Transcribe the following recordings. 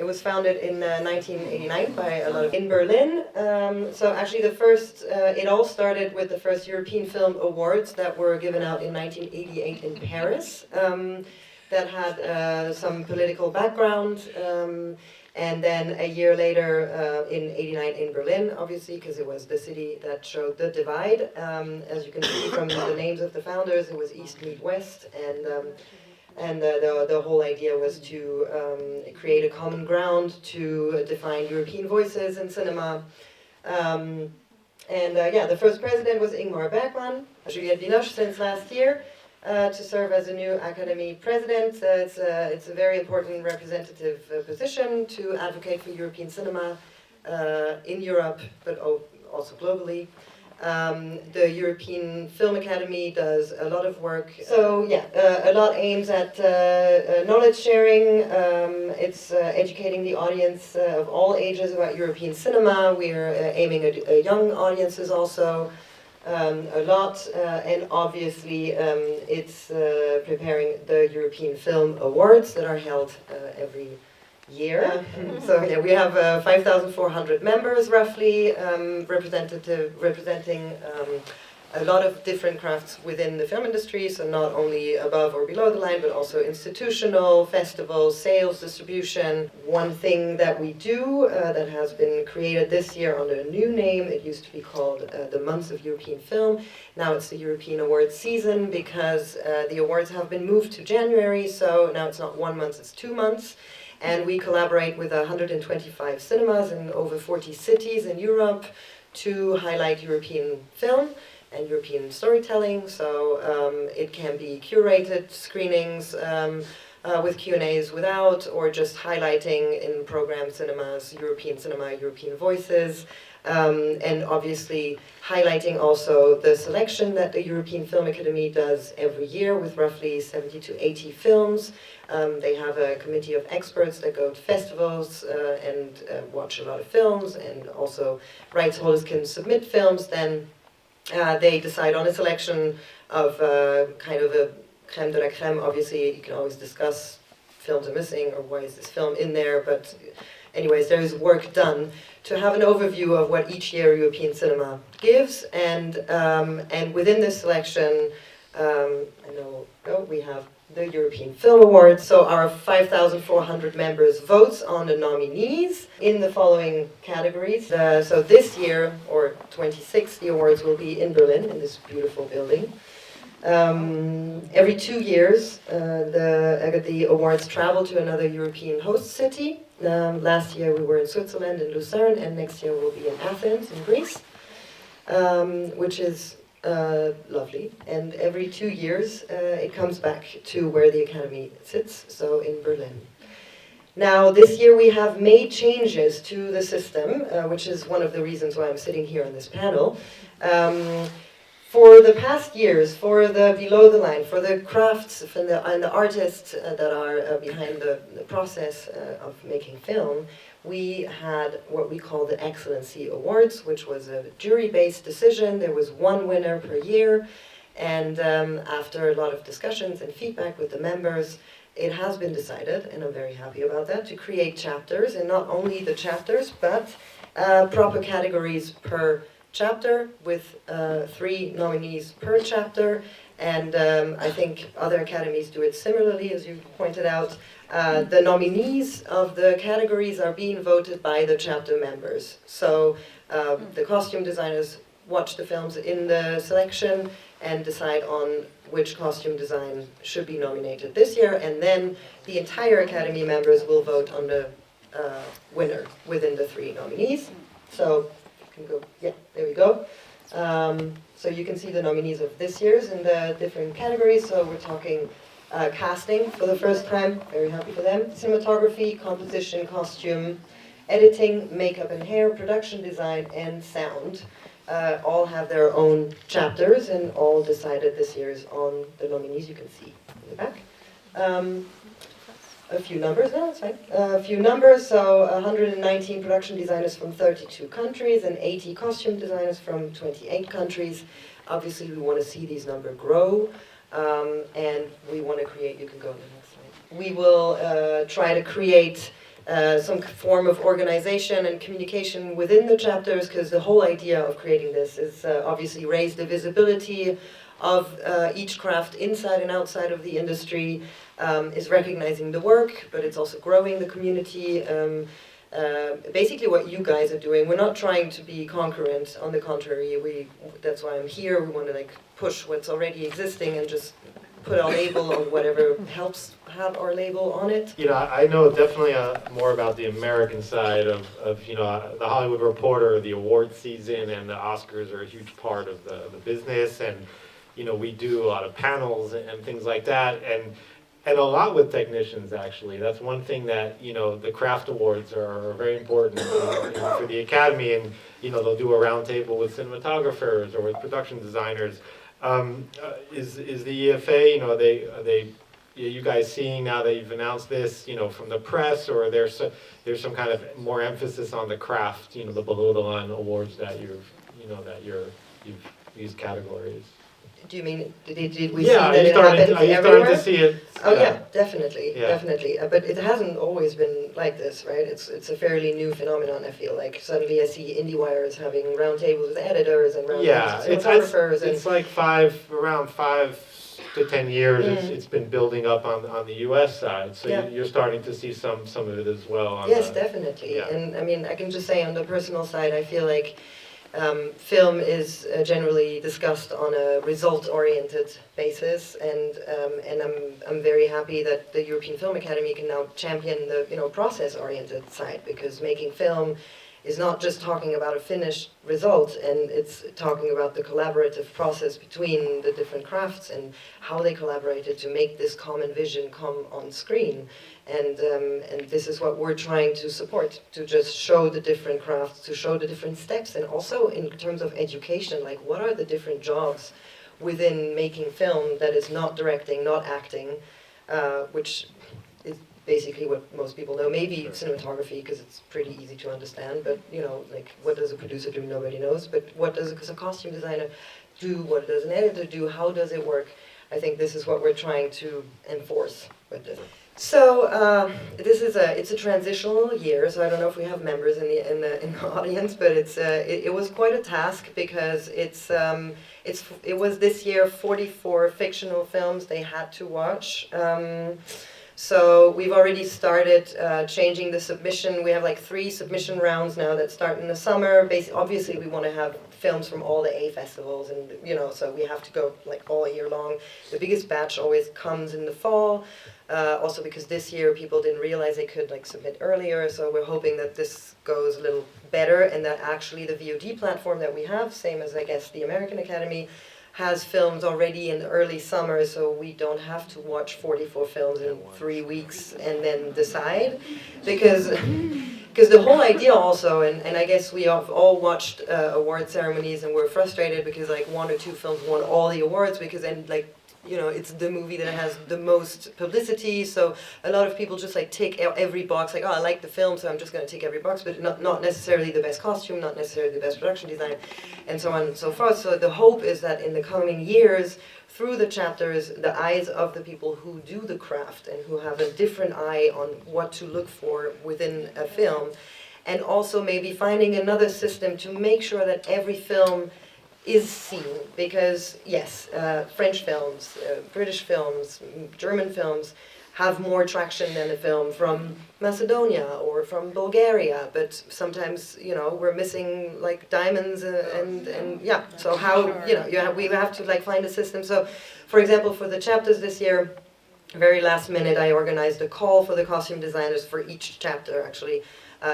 It was founded in 1989 by a lot of in Berlin. So actually the first, it all started with the first European Film Awards that were given out in 1988 in Paris. That had some political background. And then a year later, in '89 in Berlin, obviously, because it was the city that showed the divide. As you can see from the names of the founders, it was East meet West, and the whole idea was to create a common ground to define European voices in cinema. Yeah, the first president was Ingmar Bergman, Juliette Binoche since last year, to serve as a new Academy president. It's a very important representative position to advocate for European cinema in Europe, but also globally. The European Film Academy does a lot of work. So yeah, a lot aims at knowledge sharing. It's educating the audience of all ages about European cinema. We're aiming at young audiences also a lot. And obviously it's preparing the European Film Awards that are held every year. So yeah, we have 5,400 members roughly, representing a lot of different crafts within the film industry, so not only above or below the line, but also institutional, festivals, sales, distribution. One thing that we do that has been created this year under a new name, it used to be called the Months of European Film. Now it's the European Awards season because the awards have been moved to January, so now it's not 1 month, it's 2 months. And we collaborate with 125 cinemas in over 40 cities in Europe to highlight European film and European storytelling. So it can be curated screenings with Q&As without, or just highlighting in program cinemas, European cinema, European voices. And obviously highlighting also the selection that the European Film Academy does every year with roughly 70 to 80 films. They have a committee of experts that go to festivals and watch a lot of films, and also rights holders can submit films. Then they decide on a selection of kind of a crème de la crème. Obviously you can always discuss films are missing or why is this film in there, but anyways, there is work done to have an overview of what each year European cinema gives, and within this selection, we have the European Film Awards. So our 5,400 members votes on the nominees in the following categories. So this year, or 26, the awards will be in Berlin, in this beautiful building. Every 2 years, the awards travel to another European host city. Last year we were in Switzerland, in Lucerne, and next year we'll be in Athens, in Greece, which is lovely. And every 2 years it comes back to where the Academy sits, so in Berlin. Now this year we have made changes to the system, which is one of the reasons why I'm sitting here on this panel. For the past years, for the below the line, for the crafts and the artists that are behind the process of making film, we had what we call the Excellency Awards, which was a jury-based decision. There was one winner per year, and after a lot of discussions and feedback with the members, it has been decided, and I'm very happy about that, to create chapters, and not only the chapters, but proper categories per chapter with 3 nominees per chapter. And I think other academies do it similarly, as you pointed out. The nominees of the categories are being voted by the chapter members. So the costume designers watch the films in the selection and decide on which costume design should be nominated this year, and then the entire Academy members will vote on the winner within the 3 nominees. So go, yeah, there we go. So you can see the nominees of this year's in the different categories. So we're talking casting for the first time, very happy for them. Cinematography, composition, costume, editing, makeup and hair, production design, and sound. All have their own chapters and all decided this year's on the nominees you can see in the back. A few numbers, no, that's fine. A few numbers, so 119 production designers from 32 countries and 80 costume designers from 28 countries. Obviously, we want to see these numbers grow, and we want to create, you can go to the next slide. We will try to create some form of organization and communication within the chapters, because the whole idea of creating this is obviously raise the visibility of each craft inside and outside of the industry, is recognizing the work, but it's also growing the community. Basically what you guys are doing, we're not trying to be concurrent, on the contrary, that's why I'm here. We want to like push what's already existing and just put our label on whatever helps have our label on it. You know, I know definitely more about the American side of you know, the Hollywood Reporter, the award season, and the Oscars are a huge part of the business, and you know, we do a lot of panels and things like that, and a lot with technicians, actually. That's one thing that, you know, the craft awards are very important for the Academy, and, you know, they'll do a roundtable with cinematographers or with production designers. Is the EFA, you know, you guys seeing now that you've announced this, you know, from the press, or there's some kind of more emphasis on the craft, you know, the below the line awards that you've these categories? Do you mean, did we yeah, see that it happens are you everywhere? starting to see it? Oh yeah, definitely. But it hasn't always been like this, right? It's a fairly new phenomenon, I feel like. Suddenly I see IndieWire is having roundtables with editors and roundtables with cinematographers. It's like around 5 to 10 years it's been building up on the US side. So you're starting to see some of it as well. Yes, definitely. Yeah. And I mean, I can just say on the personal side, I feel like film is generally discussed on a result-oriented basis, and I'm very happy that the European Film Academy can now champion the process-oriented side, because making film is not just talking about a finished result, and it's talking about the collaborative process between the different crafts and how they collaborated to make this common vision come on screen. And this is what we're trying to support, to just show the different crafts, to show the different steps, and also in terms of education, like what are the different jobs within making film that is not directing, not acting, which is basically what most people know. Maybe cinematography, because it's pretty easy to understand, but you know, like what does a producer do? Nobody knows. But what does a costume designer do? What does an editor do? How does it work? I think this is what we're trying to enforce with this. So it's a transitional year. So I don't know if we have members in the audience, but it was quite a task, because it was this year 44 fictional films they had to watch. So we've already started changing the submission. We have like 3 submission rounds now that start in the summer. Obviously, we want to have films from all the A festivals, and so we have to go like all year long. The biggest batch always comes in the fall. Also because this year people didn't realize they could like submit earlier, so we're hoping that this goes a little better, and that actually the VOD platform that we have, same as I guess the American Academy, has films already in the early summer, so we don't have to watch 44 films in 3 weeks and then decide, because the whole idea also, and I guess we have all watched award ceremonies and we're frustrated because like 1 or 2 films won all the awards, because then like it's the movie that has the most publicity, so a lot of people just like tick every box, like, oh, I like the film, so I'm just going to tick every box, but not necessarily the best costume, not necessarily the best production design, and so on and so forth. So the hope is that in the coming years, through the chapters, the eyes of the people who do the craft and who have a different eye on what to look for within a film, and also maybe finding another system to make sure that every film is seen, because yes, French films, British films, German films have more traction than a film from Macedonia or from Bulgaria, but sometimes we're missing like diamonds and yeah. So how we have to like find a system. So, for example, for the chapters this year, very last minute, I organized a call for the costume designers for each chapter actually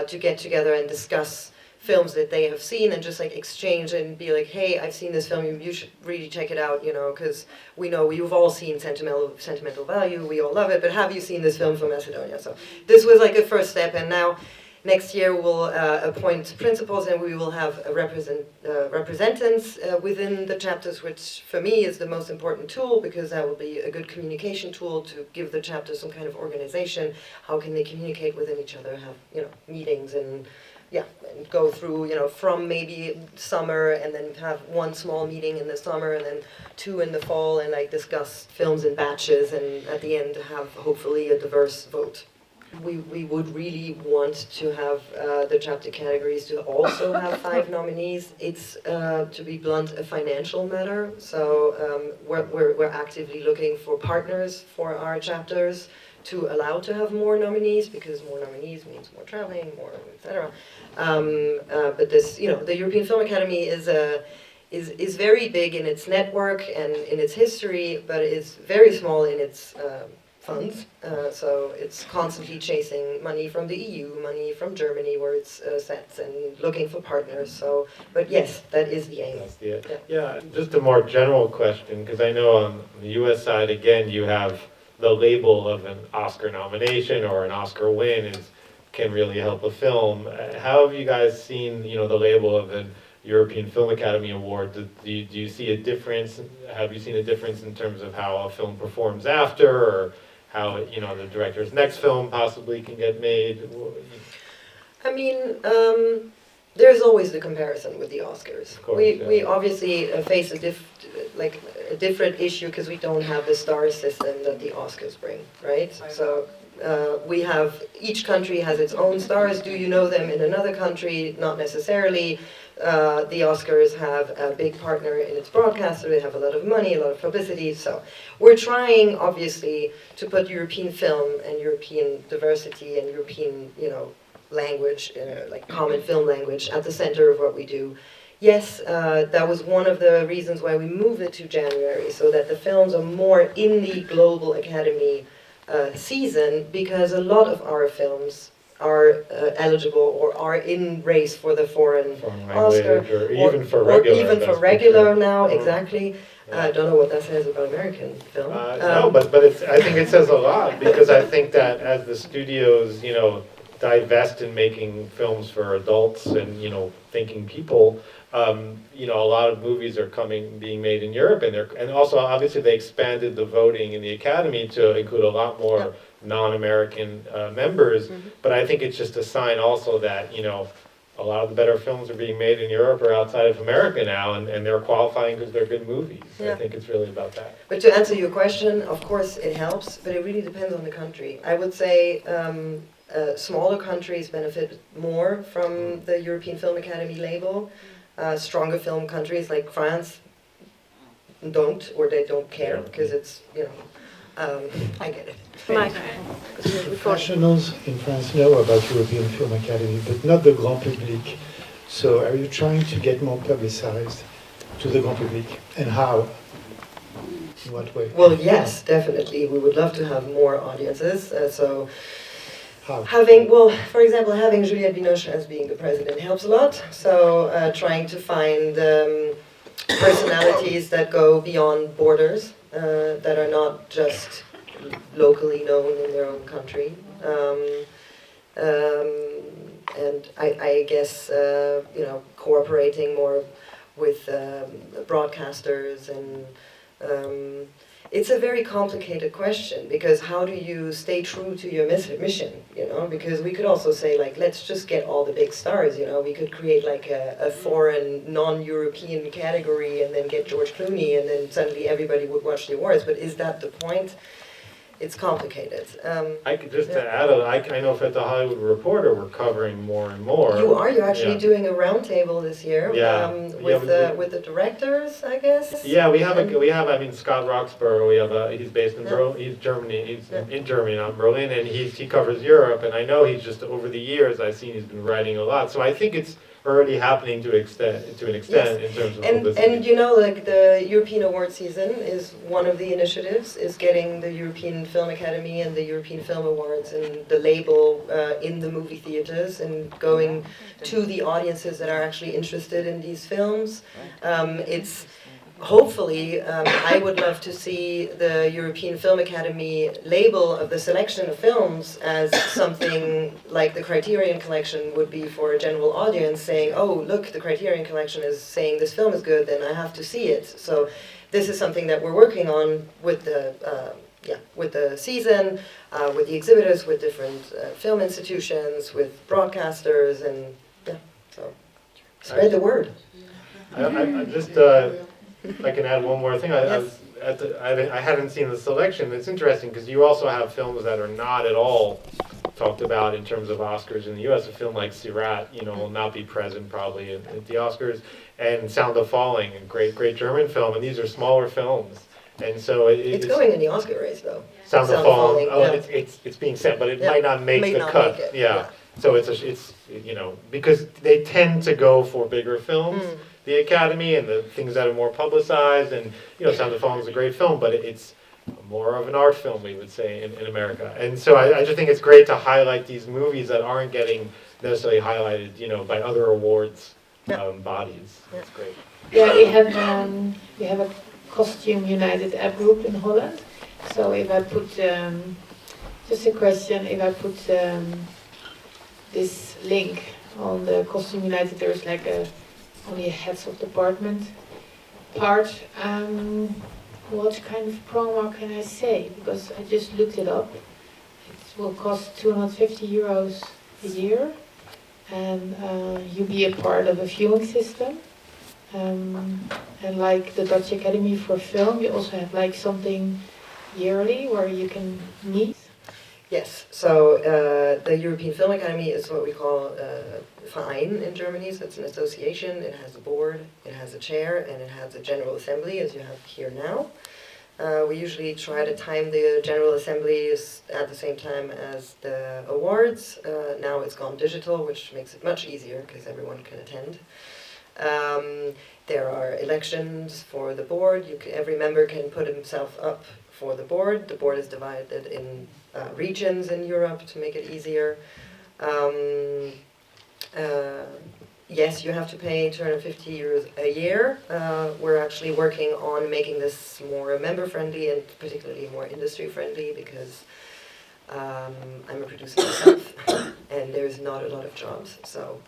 to get together and discuss films that they have seen, and just like exchange and be like, hey, I've seen this film, you should really check it out, because we know you've all seen Sentimental Value, we all love it, but have you seen this film from Macedonia? So this was like a first step, and now next year we'll appoint principals, and we will have representatives within the chapters, which for me is the most important tool, because that will be a good communication tool to give the chapters some kind of organization. How can they communicate within each other, have meetings, and and go through, from maybe summer, and then have 1 small meeting in the summer, and then 2 in the fall, and like discuss films in batches, and at the end have hopefully a diverse vote. We would really want to have the chapter categories to also have 5 nominees. It's, to be blunt, a financial matter. So we're actively looking for partners for our chapters to allow to have more nominees, because more nominees means more traveling, more etc. But this, you know, the European Film Academy is very big in its network and in its history, but it's very small in its funds. So it's constantly chasing money from the EU, money from Germany where it's set, and looking for partners. So, but yes, that is the aim. That's the, yeah, just a more general question, because I know on the US side, again, you have the label of an Oscar nomination or an Oscar win can really help a film. How have you guys seen, you know, the label of an European Film Academy Award? Do you see a difference? Have you seen a difference in terms of how a film performs after, or how, you know, the director's next film possibly can get made? I mean, there's always the comparison with the Oscars. Of course, we obviously face a different issue because we don't have the star system that the Oscars bring, right? So we have, each country has its own stars. Do you know them in another country? Not necessarily. The Oscars have a big partner in its broadcaster. They have a lot of money, a lot of publicity. So we're trying, obviously, to put European film and European diversity and European, you know, language, like common film language, at the center of what we do. Yes, that was one of the reasons why we moved it to January, so that the films are more in the Global Academy season, because a lot of our films are eligible or are in race for the foreign Oscar, or even for regular. Or even for regular now, exactly. I don't know what that says about American film. No, but it's, I think it says a lot, because I think that as the studios, you know, divest in making films for adults and, you know, thinking people, you know, a lot of movies are being made in Europe, and also obviously they expanded the voting in the Academy to include a lot more non-American members. But I think it's just a sign also that, you know, a lot of the better films are being made in Europe or outside of America now, and they're qualifying because they're good movies. I think it's really about that. But to answer your question, of course it helps, but it really depends on the country. I would say smaller countries benefit more from the European Film Academy label. Stronger film countries like France don't, or they don't care, because it's, you know, I get it. Professionals in France know about European Film Academy, but not the grand public. So are you trying to get more publicized to the grand public? And how? In what way? Well, yes, definitely. We would love to have more audiences. How? For example, having Juliette Binoche as being the president helps a lot. So trying to find personalities that go beyond borders, that are not just locally known in their own country. And I guess, you know, cooperating more with broadcasters, and it's a very complicated question, because how do you stay true to your mission, you know? Because we could also say, like, let's just get all the big stars, you know? We could create like a foreign, non-European category and then get George Clooney, and then suddenly everybody would watch the awards. But is that the point? It's complicated. I could just to add, I know at the Hollywood Reporter we're covering more and more. You're actually doing a roundtable this year, with the directors, I guess. Yeah, we have I mean, Scott Roxburgh. We have he's based in Berlin. He's in Germany, not Berlin, and he covers Europe. And I know he's just, over the years I've seen he's been writing a lot. So I think it's already happening to an extent in terms of publicity. And you know, like, the European award season is one of the initiatives, is getting the European Film Academy and the European Film Awards and the label in the movie theaters, and going to the audiences that are actually interested in these films. It's hopefully, I would love to see the European Film Academy label of the selection of films as something like the Criterion Collection would be for a general audience, saying, oh, look, the Criterion Collection is saying this film is good, then I have to see it. So this is something that we're working on with the season, with the exhibitors, with different film institutions, with broadcasters, and so spread the word. I just, if I can add one more thing, I hadn't seen the selection. It's interesting because you also have films that are not at all talked about in terms of Oscars in the U.S. A film like Sirat, will not be present probably at the Oscars, and Sound of Falling, a great German film, and these are smaller films, and so it's going in the Oscar race though. Sound of Falling. Oh, yeah. it's being set, but it might not make the cut. Make it, yeah. So it's because they tend to go for bigger films, the Academy, and the things that are more publicized, and Sound of Falling is a great film, but it's more of an art film, we would say, in America. And so I just think it's great to highlight these movies that aren't getting necessarily highlighted, by other awards bodies. That's great. Yeah, we have a Costume United app group in Holland. So if I put, just a question, if I put this link on the Costume United, there's like only a heads of department part. What kind of promo can I say? Because I just looked it up. It will cost €250 a year, and you be a part of a viewing system. And like the Dutch Academy for Film, you also have like something yearly where you can meet. Yes, so the European Film Academy is what we call Verein in Germany, so it's an association. It has a board, it has a chair, and it has a general assembly, as you have here now. We usually try to time the general assembly at the same time as the awards. Now it's gone digital, which makes it much easier because everyone can attend. There are elections for the board. Every member can put himself up for the board. The board is divided in regions in Europe to make it easier. Yes, you have to pay €250 a year. We're actually working on making this more member-friendly and particularly more industry-friendly because I'm a producer myself and there's not a lot of jobs. So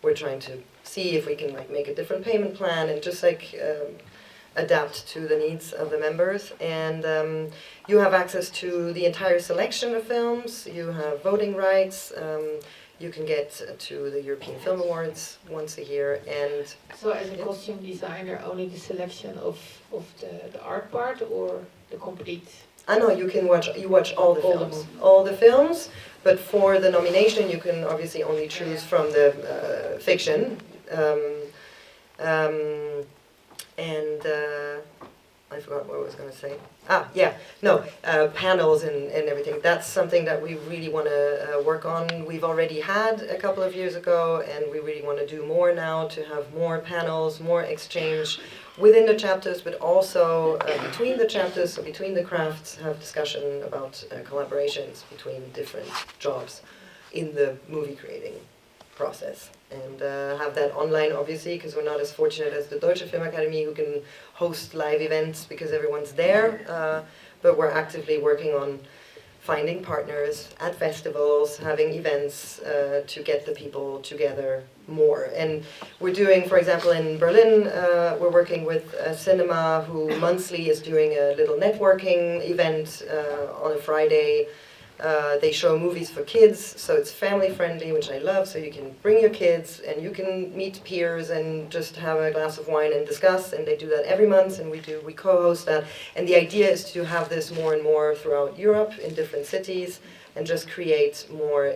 we're trying to see if we can make a different payment plan and just adapt to the needs of the members. And you have access to the entire selection of films. You have voting rights. You can get to the European Film Awards once a year. And so as a costume designer, only the selection of the art part or the complete? No, you watch all the films. All the films, but for the nomination you can obviously only choose from the fiction. I forgot what I was going to say. Panels and everything. That's something that we really want to work on. We've already had a couple of years ago, and we really want to do more now to have more panels, more exchange within the chapters, but also between the chapters, so between the crafts, have discussion about collaborations between different jobs in the movie creating process. And have that online, obviously, because we're not as fortunate as the Deutsche Film Academy, who can host live events because everyone's there. But we're actively working on finding partners at festivals, having events to get the people together more. And we're doing, for example, in Berlin, we're working with a cinema who monthly is doing a little networking event on a Friday. They show movies for kids, so it's family friendly, which I love, so you can bring your kids and you can meet peers and just have a glass of wine and discuss, and they do that every month, and we co-host that. And the idea is to have this more and more throughout Europe in different cities and just create more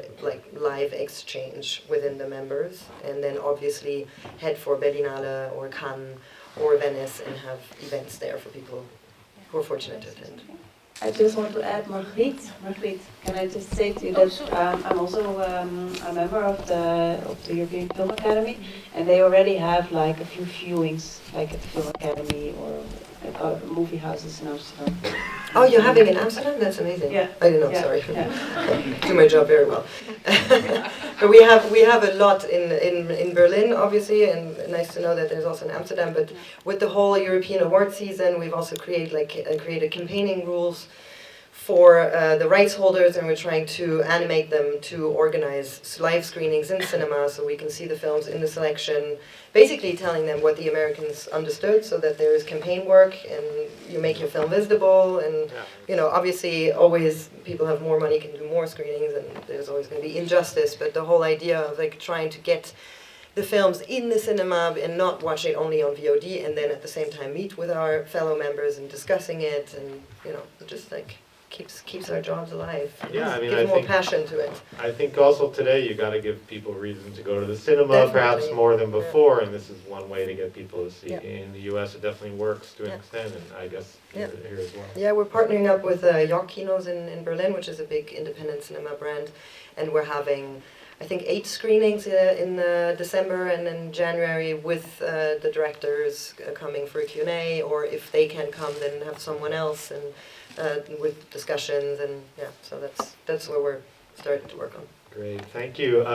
live exchange within the members, and then obviously head for Berlinale or Cannes or Venice and have events there for people who are fortunate to attend. I just want to add, Margriet, can I just say to you that I'm also a member of the European Film Academy, and they already have a few viewings, at the Film Academy or at other movie houses in Amsterdam. Oh, you're having in Amsterdam? That's amazing. Yeah. I didn't know. Yeah. Sorry. Yeah. Do my job very well. But we have a lot in Berlin, obviously, and nice to know that there's also in Amsterdam. But with the whole European award season, we've also created campaigning rules for the rights holders, and we're trying to animate them to organize live screenings in cinema so we can see the films in the selection, basically telling them what the Americans understood, so that there is campaign work and you make your film visible, and obviously always people have more money, can do more screenings, and there's always going to be injustice, but the whole idea of trying to get the films in the cinema and not watch it only on VOD, and then at the same time meet with our fellow members and discussing it, and just keeps our jobs alive. Yeah, I mean, gives I more think- passion to it. I think also today you got to give people reason to go to the cinema, perhaps Definitely. more than Yeah. before, and this is one way to get people to see. Yeah. In the U.S., it definitely works to an Yeah. extent, and I guess Yeah. here as well. Yeah, we're partnering up with York Kinos in Berlin, which is a big independent cinema brand, and we're having, I think, 8 screenings in December and in January with the directors coming for a Q&A, or if they can come, then have someone else, and with discussions, and yeah, so that's what we're starting to work on. Great, thank you.